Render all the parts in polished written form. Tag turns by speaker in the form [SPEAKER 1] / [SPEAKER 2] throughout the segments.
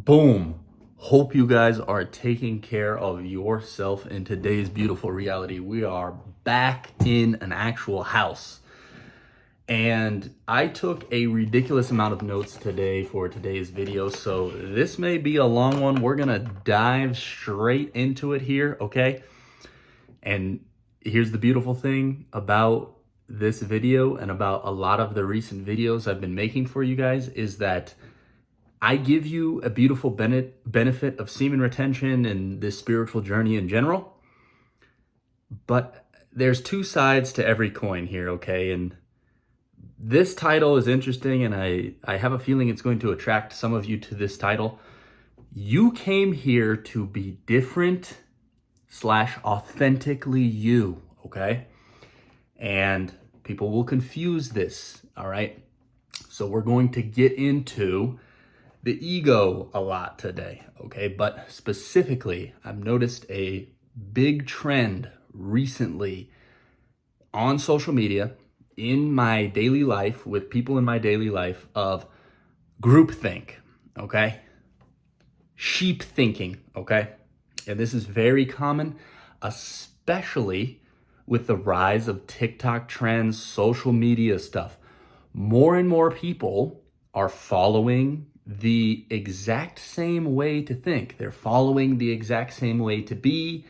[SPEAKER 1] Boom. Hope you guys are taking care of yourself in today's beautiful reality. We are back in an actual house. And I took a ridiculous amount of notes today for today's video, so this may be a long one. We're gonna dive straight into it here, okay? And here's the beautiful thing about this video and about a lot of the recent videos I've been making for you guys is that I give you a beautiful benefit of semen retention and this spiritual journey in general. But there's two sides to every coin here, okay? And this title is interesting, and I have a feeling it's going to attract some of you to this title. You came here to be different / authentically you, okay? And people will confuse this, all right? So we're going to get into the ego a lot today, okay? But specifically, I've noticed a big trend recently on social media, in my daily life, with people in my daily life, of groupthink, okay? Sheep thinking, okay? And this is very common, especially with the rise of TikTok trends, social media stuff. More and more people are following the exact same way to think. They're following the exact same way to be.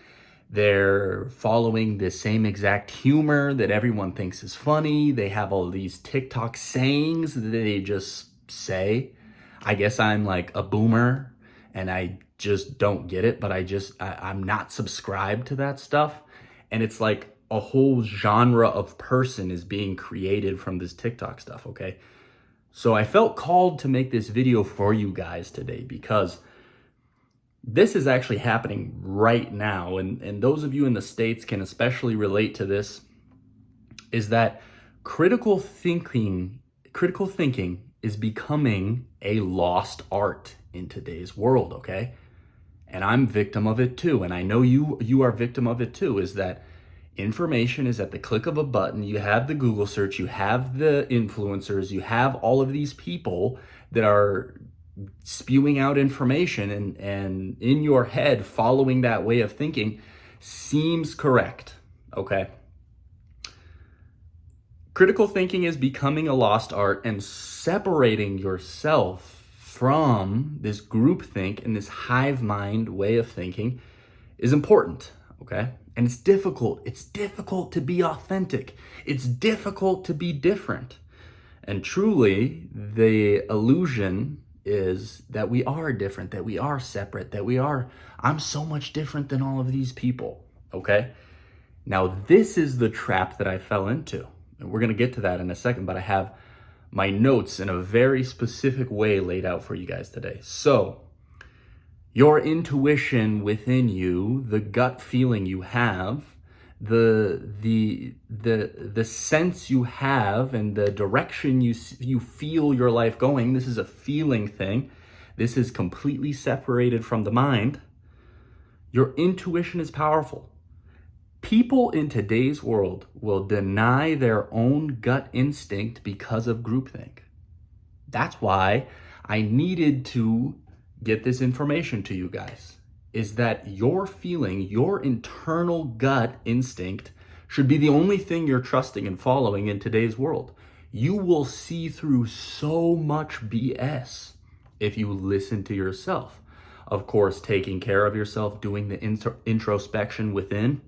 [SPEAKER 1] They're following the same exact humor that everyone thinks is funny. They have all these TikTok sayings that they just say. I guess I'm like a boomer and I just don't get it, but I'm not subscribed to that stuff. And it's like a whole genre of person is being created from this TikTok stuff, okay? So I felt called to make this video for you guys today because this is actually happening right now. And those of you in the States can especially relate to this, is that critical thinking is becoming a lost art in today's world, okay? And I'm victim of it too. And I know you are victim of it too, is that information is at the click of a button. You have the Google search, you have the influencers, you have all of these people that are spewing out information, and in your head, following that way of thinking seems correct, okay? Critical thinking is becoming a lost art, and separating yourself from this groupthink and this hive mind way of thinking is important, okay? And it's difficult. It's difficult to be authentic. It's difficult to be different. And truly, the illusion is that we are different, that we are separate, I'm so much different than all of these people, okay? Now, this is the trap that I fell into. And we're gonna get to that in a second, but I have my notes in a very specific way laid out for you guys today. So, your intuition within you, the gut feeling you have, the sense you have, and the direction you feel your life going, this is a feeling thing. This is completely separated from the mind. Your intuition is powerful. People in today's world will deny their own gut instinct because of groupthink. That's why I needed to get this information to you guys, is that your feeling, your internal gut instinct should be the only thing you're trusting and following in today's world. You will see through so much BS if you listen to yourself. Of course, taking care of yourself, doing the introspection within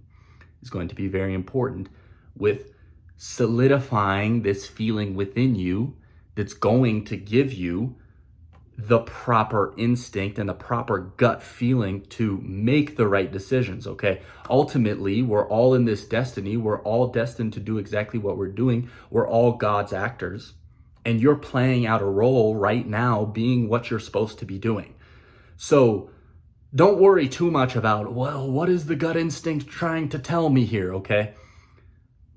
[SPEAKER 1] is going to be very important with solidifying this feeling within you that's going to give you the proper instinct and the proper gut feeling to make the right decisions, okay? Ultimately, we're all in this destiny. We're all destined to do exactly what we're doing. We're all God's actors. And you're playing out a role right now being what you're supposed to be doing. So don't worry too much about, well, what is the gut instinct trying to tell me here, okay?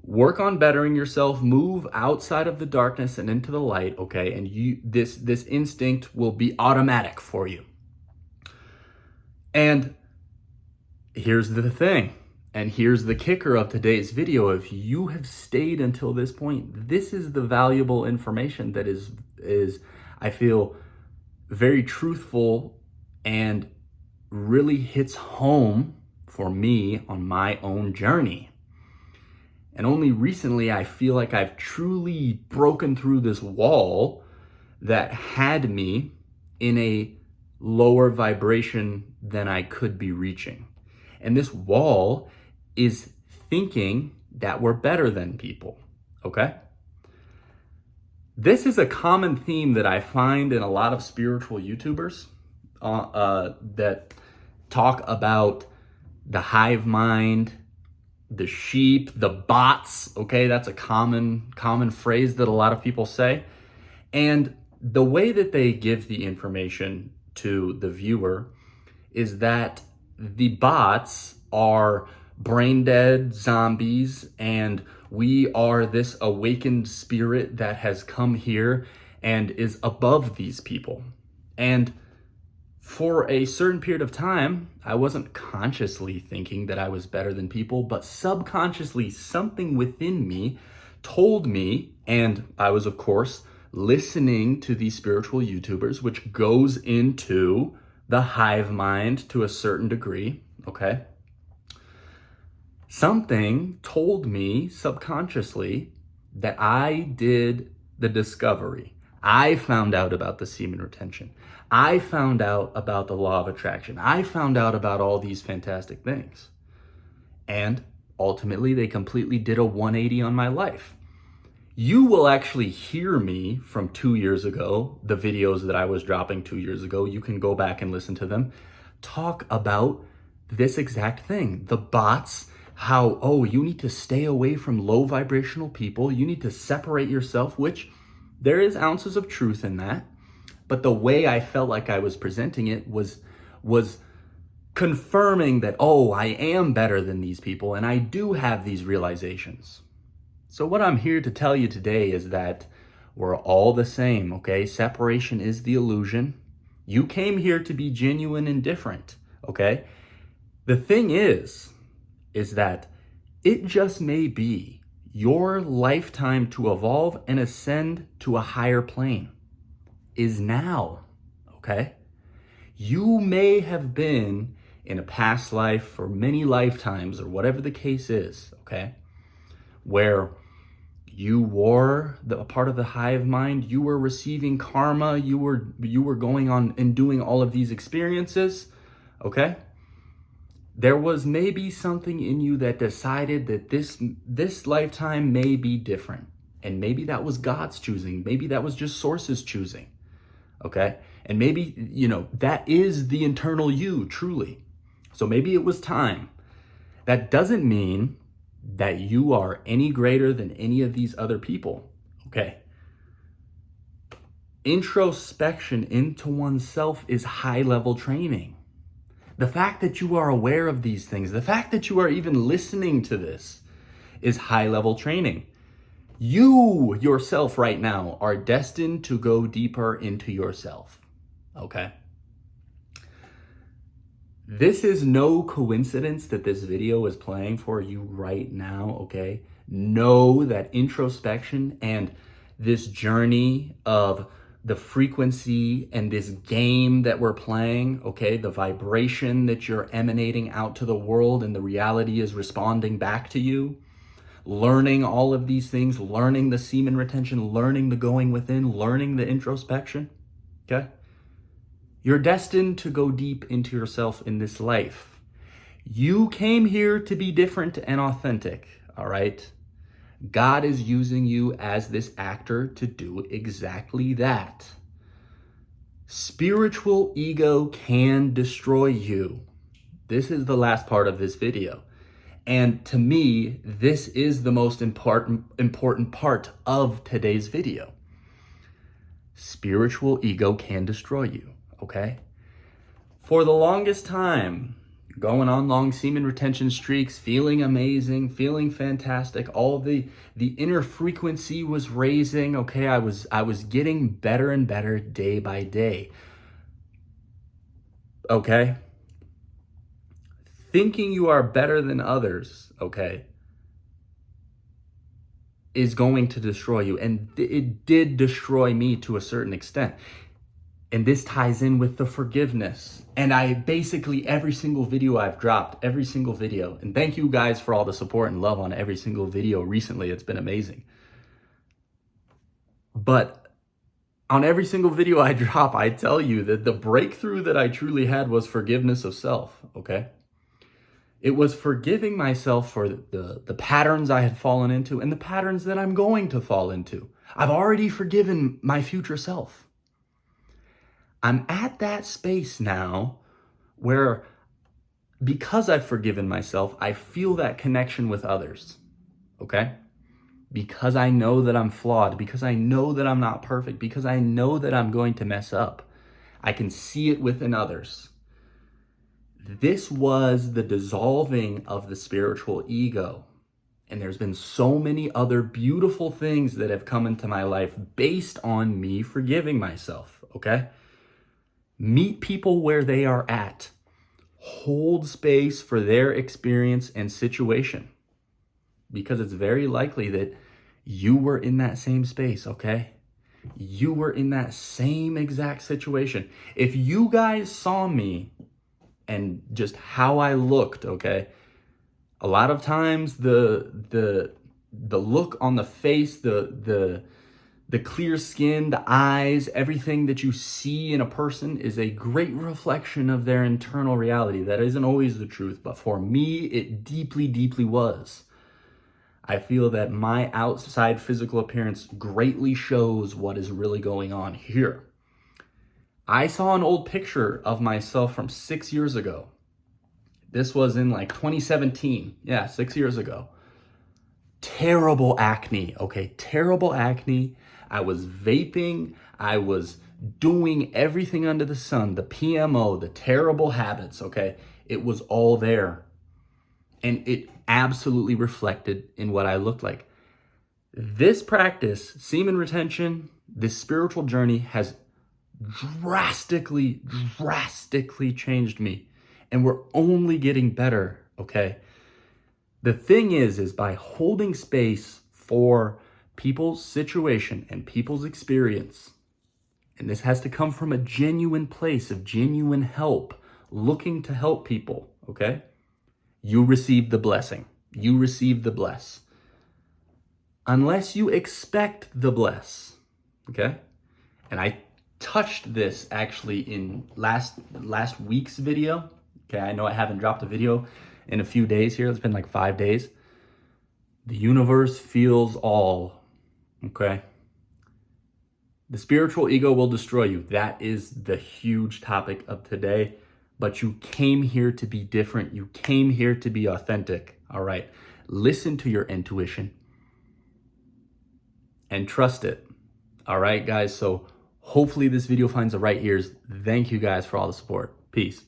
[SPEAKER 1] Work on bettering yourself, move outside of the darkness and into the light, okay? And this instinct will be automatic for you. And here's the thing, and here's the kicker of today's video. If you have stayed until this point, this is the valuable information that is I feel, very truthful and really hits home for me on my own journey. And only recently I feel like I've truly broken through this wall that had me in a lower vibration than I could be reaching. And this wall is thinking that we're better than people, okay? This is a common theme that I find in a lot of spiritual YouTubers that talk about the hive mind, the sheep, the bots, okay? That's a common phrase that a lot of people say. And the way that they give the information to the viewer is that the bots are brain dead zombies and we are this awakened spirit that has come here and is above these people. And for a certain period of time, I wasn't consciously thinking that I was better than people, but subconsciously something within me told me, and I was, of course, listening to these spiritual YouTubers, which goes into the hive mind to a certain degree, okay? Something told me subconsciously that I did the discovery. I found out about the semen retention. I found out about the law of attraction. I found out about all these fantastic things. And ultimately, they completely did a 180 on my life. You will actually hear me from 2 years ago, the videos that I was dropping 2 years ago. You can go back and listen to them. Talk about this exact thing. The bots, how, oh, you need to stay away from low vibrational people. You need to separate yourself, which there is ounces of truth in that. But the way I felt like I was presenting it was confirming that, oh, I am better than these people and I do have these realizations. So what I'm here to tell you today is that we're all the same, okay? Separation is the illusion. You came here to be genuine and different, okay? The thing is that it just may be your lifetime to evolve and ascend to a higher plane is now, okay? You may have been in a past life for many lifetimes or whatever the case is, okay? Where you were a part of the hive mind, you were receiving karma, you were going on and doing all of these experiences, okay? There was maybe something in you that decided that this lifetime may be different. And maybe that was God's choosing. Maybe that was just Source's choosing, okay? And maybe, that is the internal you, truly. So maybe it was time. That doesn't mean that you are any greater than any of these other people, okay? Introspection into oneself is high-level training. The fact that you are aware of these things, the fact that you are even listening to this is high-level training. You yourself right now are destined to go deeper into yourself, okay? This is no coincidence that this video is playing for you right now, okay? Know that introspection and this journey of the frequency and this game that we're playing, okay? The vibration that you're emanating out to the world and the reality is responding back to you. Learning all of these things, learning the semen retention, learning the going within, learning the introspection, okay? You're destined to go deep into yourself in this life. You came here to be different and authentic, all right? God is using you as this actor to do exactly that. Spiritual ego can destroy you. This is the last part of this video. And to me, this is the most important part of today's video. Spiritual ego can destroy you, okay? For the longest time, going on long semen retention streaks, feeling amazing, feeling fantastic, all the inner frequency was raising, okay? I was getting better and better day by day, okay? Thinking you are better than others, okay, is going to destroy you. And it did destroy me to a certain extent. And this ties in with the forgiveness. And I basically, every single video I've dropped, every single video, and thank you guys for all the support and love on every single video recently. It's been amazing. But on every single video I drop, I tell you that the breakthrough that I truly had was forgiveness of self, okay? It was forgiving myself for the patterns I had fallen into and the patterns that I'm going to fall into. I've already forgiven my future self. I'm at that space now where, because I've forgiven myself, I feel that connection with others, okay? Because I know that I'm flawed, because I know that I'm not perfect, because I know that I'm going to mess up. I can see it within others. This was the dissolving of the spiritual ego. And there's been so many other beautiful things that have come into my life based on me forgiving myself, okay? Meet people where they are at. Hold space for their experience and situation. Because it's very likely that you were in that same space, okay? You were in that same exact situation. If you guys saw me and just how I looked, okay? A lot of times the look on the face, the clear skin, the eyes, everything that you see in a person is a great reflection of their internal reality. That isn't always the truth, but for me, it deeply, deeply was. I feel that my outside physical appearance greatly shows what is really going on here. I saw an old picture of myself from 6 years ago. This was in like 2017. Yeah, 6 years ago. Terrible acne, okay? Terrible acne. I was vaping. I was doing everything under the sun, the PMO, the terrible habits, okay? It was all there. And it absolutely reflected in what I looked like. This practice, semen retention, this spiritual journey has drastically changed me. And we're only getting better, okay? The thing is by holding space for people's situation and people's experience, and this has to come from a genuine place of genuine help, looking to help people, okay? You receive the blessing. You receive the bless. Unless you expect the bless, okay? And I touched this actually in last week's video. Okay, I know I haven't dropped a video in a few days here. It's been like 5 days. The universe feels all, okay? The spiritual ego will destroy you. That is the huge topic of today. But you came here to be different. You came here to be authentic, all right? Listen to your intuition and trust it, all right, guys? So hopefully this video finds the right ears. Thank you guys for all the support. Peace.